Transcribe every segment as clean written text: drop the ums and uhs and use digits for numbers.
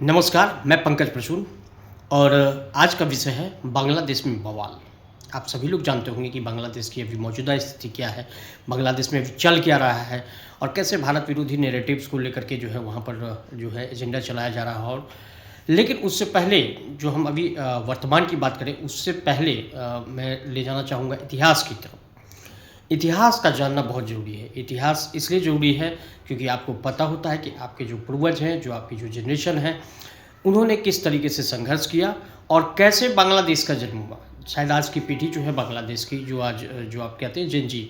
नमस्कार, मैं पंकज प्रसून और आज का विषय है बांग्लादेश में बवाल। आप सभी लोग जानते होंगे कि बांग्लादेश की अभी मौजूदा स्थिति क्या है, बांग्लादेश में अभी चल क्या रहा है और कैसे भारत विरोधी नैरेटिव्स को लेकर के जो है वहाँ पर जो है एजेंडा चलाया जा रहा है। और लेकिन उससे पहले जो हम अभी वर्तमान की बात करें, उससे पहले मैं ले जाना चाहूँगा इतिहास की तरफ। इतिहास का जानना बहुत ज़रूरी है। इतिहास इसलिए ज़रूरी है क्योंकि आपको पता होता है कि आपके जो पूर्वज हैं, जो आपकी जो जनरेशन है, उन्होंने किस तरीके से संघर्ष किया और कैसे बांग्लादेश का जन्म हुआ। शायद आज की पीढ़ी जो है बांग्लादेश की, जो आज जो आप कहते हैं जेन जी,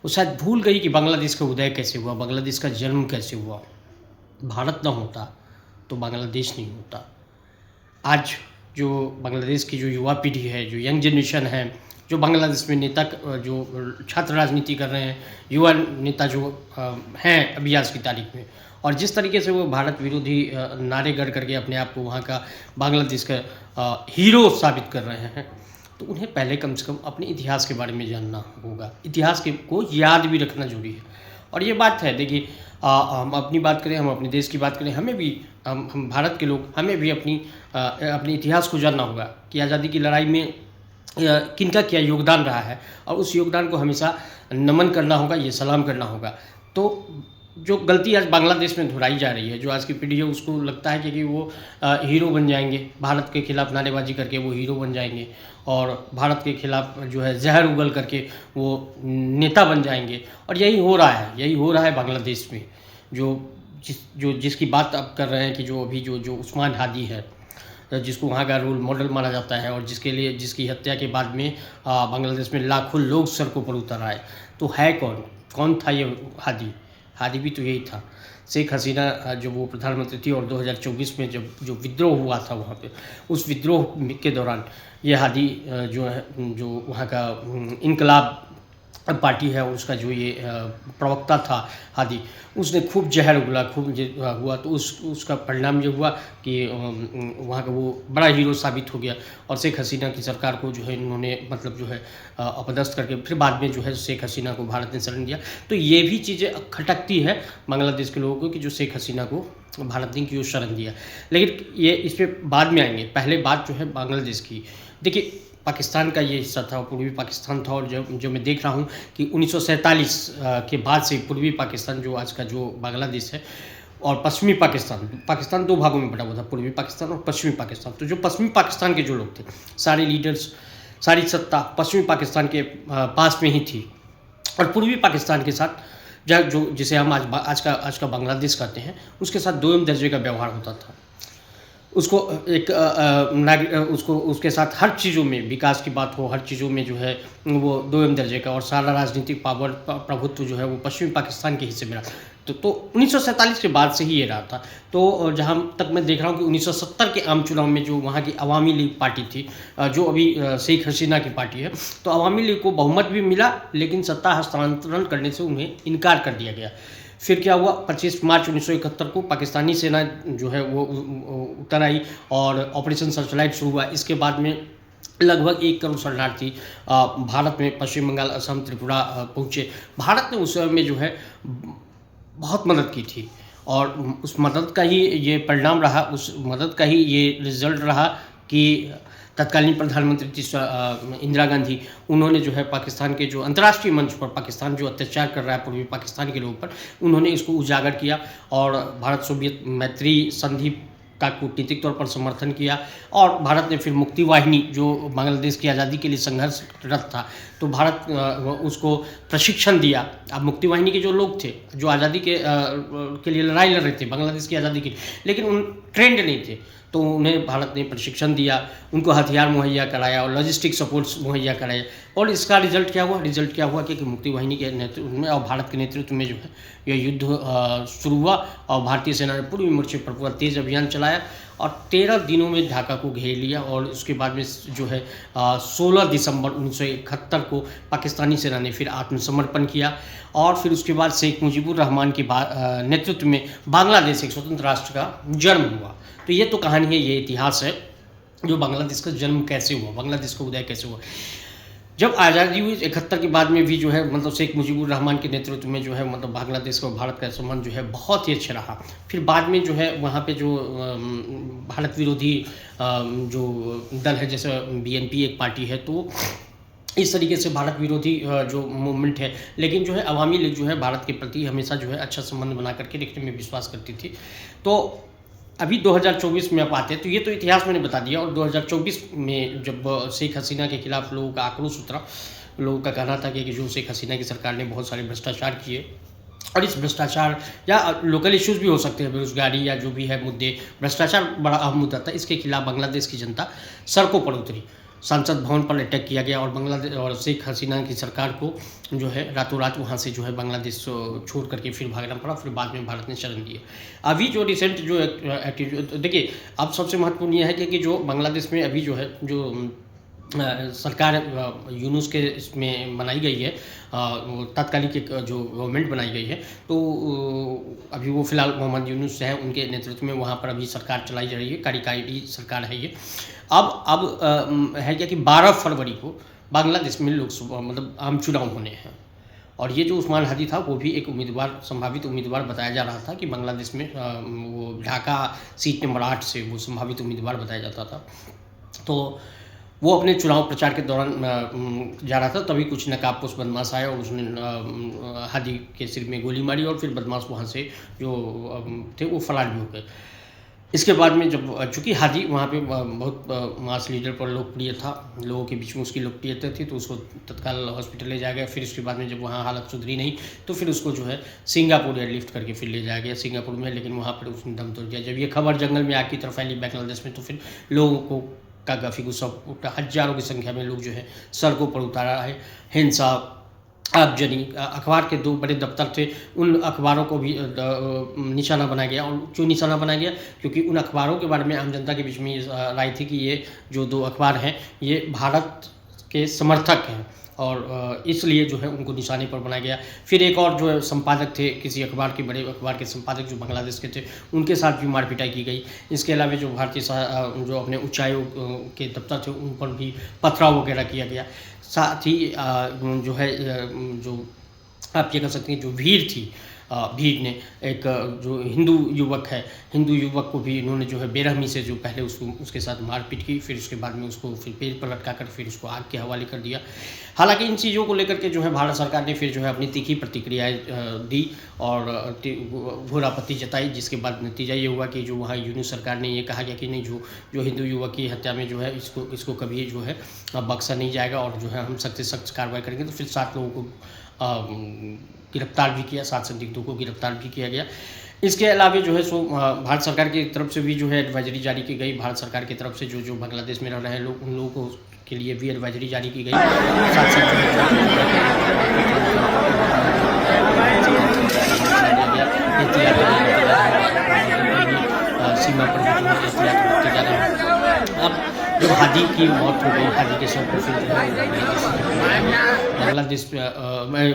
वो शायद भूल गई कि बांग्लादेश का उदय कैसे हुआ, बांग्लादेश का जन्म कैसे हुआ। भारत ना होता तो बांग्लादेश नहीं होता। आज जो बांग्लादेश की जो युवा पीढ़ी है, जो यंग जनरेशन है, जो बांग्लादेश में नेता जो छात्र राजनीति कर रहे हैं, युवा नेता जो हैं अभी आज की तारीख में, और जिस तरीके से वो भारत विरोधी नारे गढ़ करके अपने आप को वहाँ का बांग्लादेश का हीरो साबित कर रहे हैं, तो उन्हें पहले कम से कम अपने इतिहास के बारे में जानना होगा। इतिहास के को याद भी रखना जरूरी है। और ये बात है, देखिए, हम अपनी बात करें, हम अपने देश की बात करें, हमें भी हम भारत के लोग, हमें भी अपने इतिहास को जानना होगा कि आज़ादी की लड़ाई में किनका क्या योगदान रहा है, और उस योगदान को हमेशा नमन करना होगा, ये सलाम करना होगा। तो जो गलती आज बांग्लादेश में दोहराई जा रही है, जो आज की पीढ़ी है उसको लगता है कि वो हीरो बन जाएंगे, भारत के खिलाफ नारेबाजी करके वो हीरो बन जाएंगे और भारत के खिलाफ जो है जहर उगल करके वो नेता बन जाएंगे। और यही हो रहा है, यही हो रहा है बांग्लादेश में। जिसकी बात आप कर रहे हैं कि जो अभी जो उस्मान हादी है, जिसको वहाँ का रोल मॉडल माना जाता है और जिसकी हत्या के बाद में बांग्लादेश में लाखों लोग सड़कों पर उतर आए, तो है कौन था ये हादी? हादी भी तो यही था। शेख हसीना जो वो प्रधानमंत्री थी, और 2024 में जब जो विद्रोह हुआ था वहाँ पे, उस विद्रोह के दौरान ये हादी जो है, जो वहाँ का इनकलाब पार्टी है, और उसका जो ये प्रवक्ता था हादी, उसने खूब जहर उगला, हुआ। तो उसका परिणाम ये हुआ कि वहाँ का वो बड़ा हीरो साबित हो गया, और शेख हसीना की सरकार को जो है इन्होंने मतलब जो है अपदस्थ करके फिर बाद में जो है शेख हसीना को भारत ने शरण दिया। तो ये भी चीज़ें खटकती है बांग्लादेश के लोगों को कि जो शेख हसीना को भारत ने क्यों शरण दिया। लेकिन ये इस पर बाद में आएंगे, पहले बात जो है बांग्लादेश की। देखिए, पाकिस्तान का ये हिस्सा था, पूर्वी पाकिस्तान था, और जो मैं देख रहा हूँ कि 1947 के बाद से पूर्वी पाकिस्तान, जो आज का जो बांग्लादेश है, और पश्चिमी पाकिस्तान दो भागों में बटा हुआ था, पूर्वी पाकिस्तान और पश्चिमी पाकिस्तान। तो जो पश्चिमी पाकिस्तान के जो लोग थे, सारे लीडर्स, सारी सत्ता पश्चिमी पाकिस्तान के पास में ही थी, और पूर्वी पाकिस्तान के साथ जो जिसे हम आज का बांग्लादेश कहते हैं, उसके साथ दोयम दर्जे का व्यवहार होता था। उसको उसके साथ हर चीज़ों में विकास की बात हो, हर चीज़ों में जो है वो दोयम दर्जे का, और सारा राजनीतिक पावर प्रभुत्व जो है वो पश्चिमी पाकिस्तान के हिस्से में रहा। तो 1947 के बाद से ही ये रहा था। तो जहाँ तक मैं देख रहा हूँ कि 1970 के आम चुनाव में जो वहाँ की अवामी लीग पार्टी थी, जो अभी शेख हसीना की पार्टी है, तो अवामी लीग को बहुमत भी मिला, लेकिन सत्ता हस्तांतरण करने से उन्हें इनकार कर दिया गया। फिर क्या हुआ, 25 मार्च 1971 को पाकिस्तानी सेना जो है वो उतर आई और ऑपरेशन सर्चलाइट शुरू हुआ। इसके बाद में लगभग 1 करोड़ शरणार्थी भारत में पश्चिम बंगाल, असम, त्रिपुरा पहुँचे। भारत ने उस समय में जो है बहुत मदद की थी, और उस मदद का ही ये परिणाम रहा, उस मदद का ही ये रिजल्ट रहा कि तत्कालीन प्रधानमंत्री थी इंदिरा गांधी, उन्होंने जो है पाकिस्तान के जो अंतर्राष्ट्रीय मंच पर पाकिस्तान जो अत्याचार कर रहा है पूर्वी पाकिस्तान के लोगों पर, उन्होंने इसको उजागर किया, और भारत सोवियत मैत्री संधि का कूटनीतिक तौर पर समर्थन किया। और भारत ने फिर मुक्ति वाहिनी, जो बांग्लादेश की आज़ादी के लिए संघर्षरत था, तो भारत उसको प्रशिक्षण दिया। अब मुक्ति वाहिनी के जो लोग थे, जो आज़ादी के लिए लड़ाई लड़ रहे थे बांग्लादेश की आज़ादी के लिए, लेकिन उन ट्रेंड नहीं थे, तो उन्हें भारत ने प्रशिक्षण दिया, उनको हथियार मुहैया कराया और लॉजिस्टिक सपोर्ट्स मुहैया कराया। और इसका रिजल्ट क्या हुआ कि मुक्ति वाहिनी के नेतृत्व में और भारत के नेतृत्व में जो है यह युद्ध शुरू हुआ, और भारतीय सेना ने पूर्वी मोर्चे पर पूरा तेज़ अभियान चलाया, और 13 दिनों में ढाका को घेर लिया। और उसके बाद में जो है 16 दिसंबर 1971 को पाकिस्तानी सेना ने फिर आत्मसमर्पण किया, और फिर उसके बाद शेख मुजीबुर रहमान के नेतृत्व में बांग्लादेश एक स्वतंत्र राष्ट्र का जन्म हुआ। तो ये तो कहानी है, ये इतिहास है, जो बांग्लादेश का जन्म कैसे हुआ, बांग्लादेश का उदय कैसे हुआ। जब आज़ादी हुई 71 के बाद में भी जो है मतलब शेख मुजीबुर रहमान के नेतृत्व में जो है मतलब बांग्लादेश और भारत का संबंध जो है बहुत ही अच्छा रहा। फिर बाद में जो है वहाँ पे जो भारत विरोधी जो दल है, जैसे बीएनपी एक पार्टी है, तो इस तरीके से भारत विरोधी जो मूवमेंट है, लेकिन जो है अवामी लीग जो है भारत के प्रति हमेशा जो है अच्छा संबंध बना करके रखने में विश्वास करती थी। तो अभी 2024 में आप आते हैं, तो ये तो इतिहास मैंने बता दिया। और 2024 में जब शेख हसीना के खिलाफ लोगों का आक्रोश उतरा, लोगों का कहना था कि जो शेख हसीना की सरकार ने बहुत सारे भ्रष्टाचार किए, और इस भ्रष्टाचार या लोकल इश्यूज भी हो सकते हैं, बेरोजगारी या जो भी है मुद्दे, भ्रष्टाचार बड़ा अहम मुद्दा था। इसके खिलाफ बांग्लादेश की जनता सड़कों पर उतरी, संसद भवन पर अटैक किया गया और बांग्लादेश और शेख हसीना की सरकार को जो है रातों रात वहाँ से जो है बांग्लादेश छोड़ करके फिर भागना पड़ा। फिर बाद में भारत ने शरण दिए। अभी जो रिसेंट जो एटीट्यूड देखिए, अब सबसे महत्वपूर्ण यह है कि जो बांग्लादेश में अभी जो है जो सरकार यूनुस के इसमें बनाई गई है, तात्कालिक एक जो गवर्नमेंट बनाई गई है, तो अभी वो फिलहाल मोहम्मद यूनुस है, उनके नेतृत्व में वहाँ पर अभी सरकार चलाई जा रही है, कार्यकारी सरकार है ये। अब है क्या कि 12 फरवरी को बांग्लादेश में लोकसभा मतलब आम चुनाव होने हैं, और ये जो उस्मान हादी था वो भी एक उम्मीदवार, संभावित उम्मीदवार बताया जा रहा था कि बांग्लादेश में वो ढाका सीट नंबर 8 से वो संभावित उम्मीदवार बताया जाता था। तो वो अपने चुनाव प्रचार के दौरान जा रहा था, तभी कुछ नकाबपोश बदमाश आया और उसने हादी के सिर में गोली मारी, और फिर बदमाश वहाँ से जो थे वो फरार भी हो गए। इसके बाद में जब चूँकि हादी वहाँ पे बहुत मास लीडर पर लोकप्रिय था, लोगों के बीच में उसकी लोकप्रियता थी, तो उसको तत्काल हॉस्पिटल ले जाया गया। फिर उसके बाद में जब वहाँ हालत सुधरी नहीं, तो फिर उसको जो है सिंगापुर एयरलिफ्ट करके फिर ले जाया गया सिंगापुर में, लेकिन वहाँ पर उसने दम तोड़ दिया। जब ये खबर जंगल में आग की तरफ फैली बांग्लादेश में, तो फिर लोगों को का काफ़ी गुस्सा उठा, हज़ारों की संख्या में लोग जो है सड़कों पर उतारा है। हिंसा, आगजनी, अखबार के 2 बड़े दफ्तर थे, उन अखबारों को भी निशाना बनाया गया। और क्यों निशाना बनाया गया? क्योंकि उन अखबारों के बारे में आम जनता के बीच में ये राय थी कि ये जो 2 अखबार हैं ये भारत के समर्थक हैं, और इसलिए जो है उनको निशाने पर बनाया गया। फिर एक और जो है संपादक थे किसी अखबार के, बड़े अखबार के संपादक जो बांग्लादेश के थे, उनके साथ भी मार पिटाई की गई। इसके अलावा जो भारतीय जो अपने उच्चायोग के दफ्तर थे उन पर भी पथराव वगैरह किया गया। साथ ही जो है जो आप ये कह सकते हैं जो भीड़ थी, भीड़ ने एक जो हिंदू युवक है, हिंदू युवक को भी इन्होंने जो है बेरहमी से जो पहले उसके साथ मारपीट की, फिर उसके बाद में उसको फिर पेड़ पर लटका कर फिर उसको आग के हवाले कर दिया। हालांकि इन चीज़ों को लेकर के जो है भारत सरकार ने फिर जो है अपनी तीखी प्रतिक्रियाएं दी और घोर आपत्ति जताई, जिसके बाद नतीजा ये हुआ कि जो वहाँ यूनुस सरकार ने ये कहा गया कि नहीं, जो हिंदू युवक की हत्या में जो है इसको कभी जो है बख्शा नहीं जाएगा, और जो है हम सख्त से सख्त कार्रवाई करेंगे। तो फिर 7 लोगों को गिरफ्तार भी किया, 7 संदिग्धों को गिरफ्तार भी किया गया। इसके अलावा जो है भारत सरकार की तरफ से भी जो है एडवाइजरी जारी की गई। भारत सरकार की तरफ से जो बांग्लादेश में रह रहे हैं लोग, उन लोगों को के लिए भी एडवाइजरी जारी की गई। साथ साथ जो सीमा पर भी जो है एहतियात बरते जा रहे हैं। अब जब हादी की मौत हो गई, हादी के शव को फिर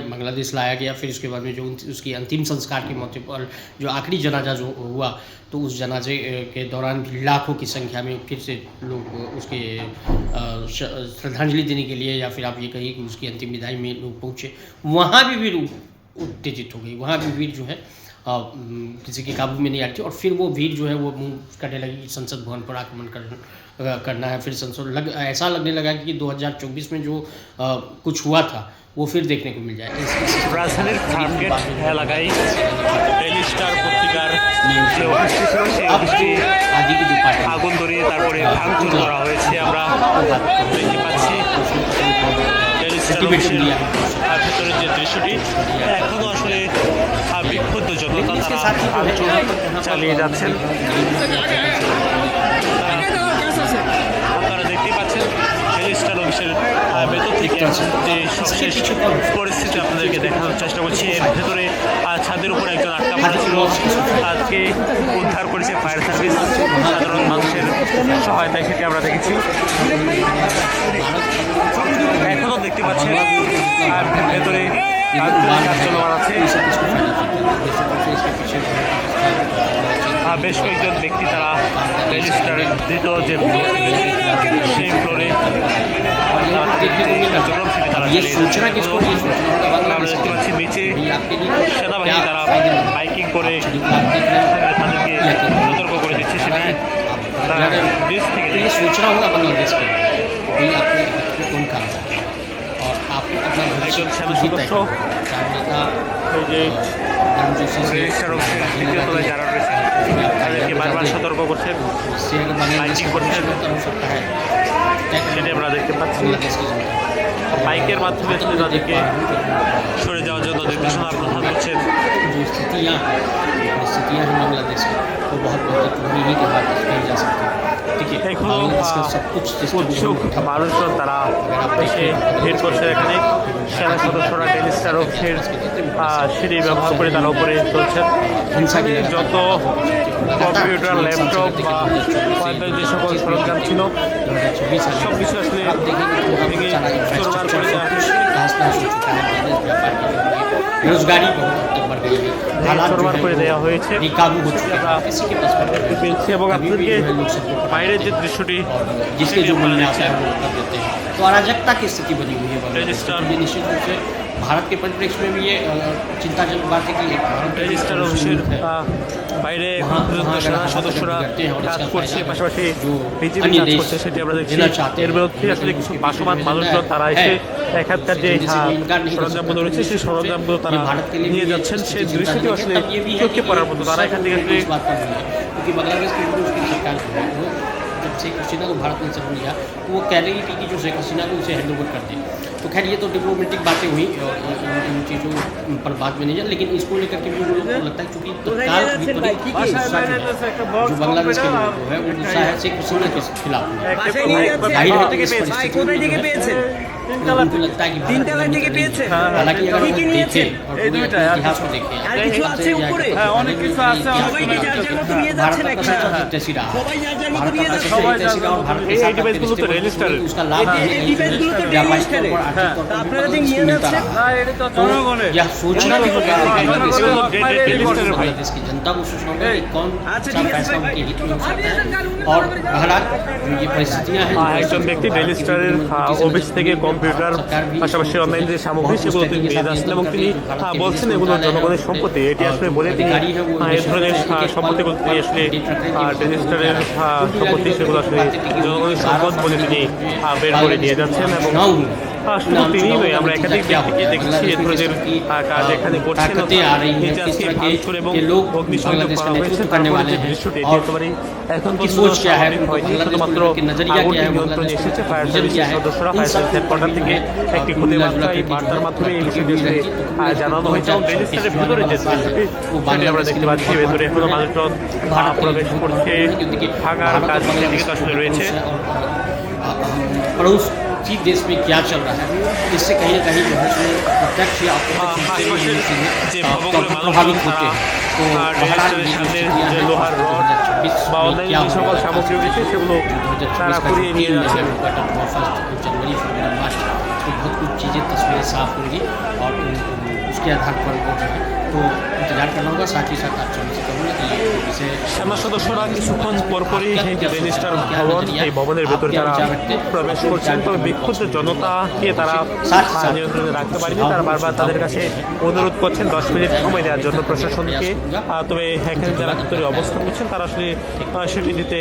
बांग्लादेश लाया गया। फिर उसके बाद में जो उसकी अंतिम संस्कार के मौके पर जो आखिरी जनाजा जो हुआ, तो उस जनाजे के दौरान भी लाखों की संख्या में फिर से लोग उसके श्रद्धांजलि देने के लिए, या फिर आप ये कहिए कि उसकी अंतिम विदाई में लोग पहुँचे। वहाँ भी भीड़ उत्तेजित हो गई, वहाँ भी भीड़ जो है किसी के काबू में नहीं आती, और फिर वो भीड़ जो है वो मुँह करने लगी कि संसद भवन पर आक्रमण करना है। फिर ऐसा लगने लगा कि 2024 में जो कुछ हुआ था वो फिर देखने को मिल जाए। রাজধানীর ফার্মগেট এলাকায় ডেইলি স্টার পত্রিকার যে অফিসটি ছিল সেই অফিসটি আগুন ধরিয়ে তারপরে ভাঙচুর করা হয়েছে। আমরা দেখতে পাচ্ছি ডেইলি স্টার অফিসের ভেতরের যে দৃশ্যটি, এখনও আসলে বিক্ষুব্ধ জনতা তারা ভাঙচুর চালিয়ে যাচ্ছেন। আপনারা দেখতেই পাচ্ছেন ডেইলি স্টার অফিসের ভেতর থেকে যে সবশেষ পরিস্থিতি আপনাদেরকে দেখানোর চেষ্টা করছি। এর ভেতরে ছাদের উপরে একজন আটকা পড়েছিল, তাকে উদ্ধার করেছে ফায়ার সার্ভিস। সাধারণত সাধারণ মানুষের সহায়তায় সেটি আমরা দেখেছি। এখনও দেখতে পাচ্ছেন ভেতরে কাজ চলমান আছে। বেশ কয়েকজন ব্যক্তি তারা রেজিস্ট্রারের দ্বিতীয় যে সেই ফ্লোরে আমরা দেখতে পাচ্ছি নিচে সেনাবাহিনী তারা বাইকিং করে তাদেরকে সতর্ক করে দিচ্ছে। সেটি দেশ থেকে ये सोचना होगा बांग्लादेश के लिए कोई आपने कौन काम है और आपको अपना भविष्य একজন সেনা खुद ही तय সদস্য करना है। चाहे नेता এই যে गर्मजोशी से রেজিস্ট্রার অফিসের তৃতীয় তলায় যারা রয়েছে তাদেরকে বারবার সতর্ক করছেন, इससे अगर बांग्लादेश बाइकिंग का करते भविष्य हैं। बेहतर हो सकता है तय करना সেটি আমরা দেখতে পাচ্ছি। बांग्लादेश की जनता বাইকের মাধ্যমে তিনি তাদেরকে সরে যাওয়ার জন্য নির্দেশনা প্রদান করছেন। जो स्थितियाँ हैं बांग्लादेश की वो बहुत बेहतर पूरी ही के बाद कही जा सकती है। ठीक है, এখনো बांग्लादेश का सब कुछ উৎসুক মানুষজন তারা এসে ভিড় করছে এখানে। সেনা সদস্যরা রেজিস্ট্রার অফিসের সিঁড়ি ব্যবহার করে তারা উপরে চলছেন। हिंसा की যত কম্পিউটার, ল্যাপটপ বা মোবাইল যে সকল সরঞ্জাম ছিল সব কিছু আসলে ভেঙে চুরমার করে দেওয়া হয়েছে। बेरोजगारी बहुत हद तक बढ़ गई है, हालात চুরমার করে দেওয়া হয়েছে। बेकाबू हो चुके हैं, किसी के पास দেখতে পেয়েছি এবং আপনাদেরকে বাইরের যে দৃশ্যটি जिसके जो मन में आता है वो कर देते हैं। तो अराजकता की स्थिति बनी हुई है बांग्लादेश रजिस्ट्रार- में। ये निश्चित रूप से भारत के परिप्रेक्ष्य में भी ये चिंताजनक बात है कि एक भारत के রেজিস্ট্রার অফিসের বাইরে সেনা সদস্যরা কাজ করছে, পাশাপাশি বিজেপি কাজ করছে সেটি আমরা দেখছি। এর বিরুদ্ধে আসলে কিছু বাসমান মানুষজন তারা এসে এখানকার যে সরঞ্জামগুলো রয়েছে সেই সরঞ্জামগুলো তারা নিয়ে যাচ্ছেন। সেই দৃশ্যটি আসলে চোখে পড়ার মতো। তারা এখান থেকে আসলে इस बात पर हुई है क्योंकि बांग्लादेश की उसकी सरकार जो है वो जब शेख हसीना को भारत ने चुन लिया तो वो कह रही थी कि जो शेख हसीना को उसे हैंड ओवर कर दे। तो खैर ये तो डिप्लोमेटिक बातें हुई और इन चीज़ों पर बात में नहीं जाए, लेकिन इसको लेकर के भी वो लोगों को लगता है क्योंकि तत्काल विपरीत गुस्सा जो है, जो बांग्लादेश के लोगों को है वो गुस्सा है शेख हसीना के खिलाफ। जाहिर है कि इस परिस्थिति में जो है, उनको लगता है कि भारत ने नहीं। हालांकि अगर हम देखें और पूरे इतिहास को देखें অনেক কিছু আছে সবাইকে যার যার মতো নিয়ে যাচ্ছে নাকি भारत का सबसे रहा भारत का सबसे हितैषी रहा और भारत के साथ डिवाइसগুলো তো রেজিস্টার उसका लाभ এই ডিভাইসগুলো তো व्यापारिक রেজিস্টারে तौर पर, आर्थिक तौर पर আপনারা যে इसको নিয়ে मिलता যাচ্ছেন रहा। तो यह सोचना भी होगा कि बांग्लादेश की जनता को सोचना होगा कि कौन सा फैसला उनके हित में हो सकता है। और बहरहाल जो ये परिस्थितियाँ हैं একজন ব্যক্তি রেজিস্ট্রারের অফিস থেকে কম্পিউটার পাশাপাশি অনলাইন যে সামগ্রী সেগুলো তিনি নিয়ে যাচ্ছেন এবং তিনি বলছেন এগুলো জনগণের সম্পত্তি। এটি আসলে বলে তিনি এই ধরনের সম্পত্তিগুলো তিনি আসলে রেজিস্ট্রারের সম্পত্তি সেগুলো আসলে জনগণের সম্পদ বলে তিনি বের করে নিয়ে যাচ্ছেন। এবং শুধু তিনি নয়, আমরা একাধিক ব্যক্তিকে দেখেছি এ ধরনের কাজ এখানে করছেন। নিচে আজকে ভাঙচুর এবং অগ্নিসংযোগ করা হয়েছে। তারপরে যে দৃশ্যটি এটি একেবারেই এখন পর্যন্ত স্বাভাবিক হয়নি। শুধুমাত্র আগুনটি নিয়ন্ত্রণে এসেছে ফায়ার সার্ভিসের সদস্যরা। ফায়ার সার্ভিস হেডকোয়ার্টার থেকে একটি খুদে বার্তা, এই বার্তার মাধ্যমে এই বিষয়টি জানানো হয়েছে। এবং রেজিস্ট্রারের ভিতরে যে দৃশ্যটি সেটি আমরা দেখতে পাচ্ছি। ভেতরে এখনো মানুষজন প্রবেশ করছে, ভাঙার কাজ সেদিকে তো আসলে রয়েছে। पड़ोसी देश में क्या चल रहा है इससे कहीं ना कहीं जो है उसमें प्रत्यक्ष या प्रभावित होते हैं। तो যে लोहार रड বা অন্যান্য যে সকল সামগ্রী রয়েছে সেগুলো তারা কুড়িয়ে নিয়ে যাচ্ছেন। जनवरी फरवरी मार्च तो बहुत कुछ चीज़ें तस्वीरें साफ होंगी और उसके आधार पर वो जो है तो इंतजार करना होगा। साथ ही साथ आप सभी से कहूँगा कि इसे সেনা সদস্যরা কিছুক্ষণ পরপরই এই যে রেজিস্ট্রার ভবন, এই ভবনের ভেতরে তারা প্রবেশ করছেন। তবে বিক্ষুব্ধ জনতাকে তারা নিয়ন্ত্রণে রাখতে পারেনি। তারা বারবার তাদের কাছে অনুরোধ করছেন 10 মিনিট সময় দেওয়ার জন্য প্রশাসনকে। তবে এখানে যারা ভিতরে অবস্থান করছেন তারা আসলে সেটি দিতে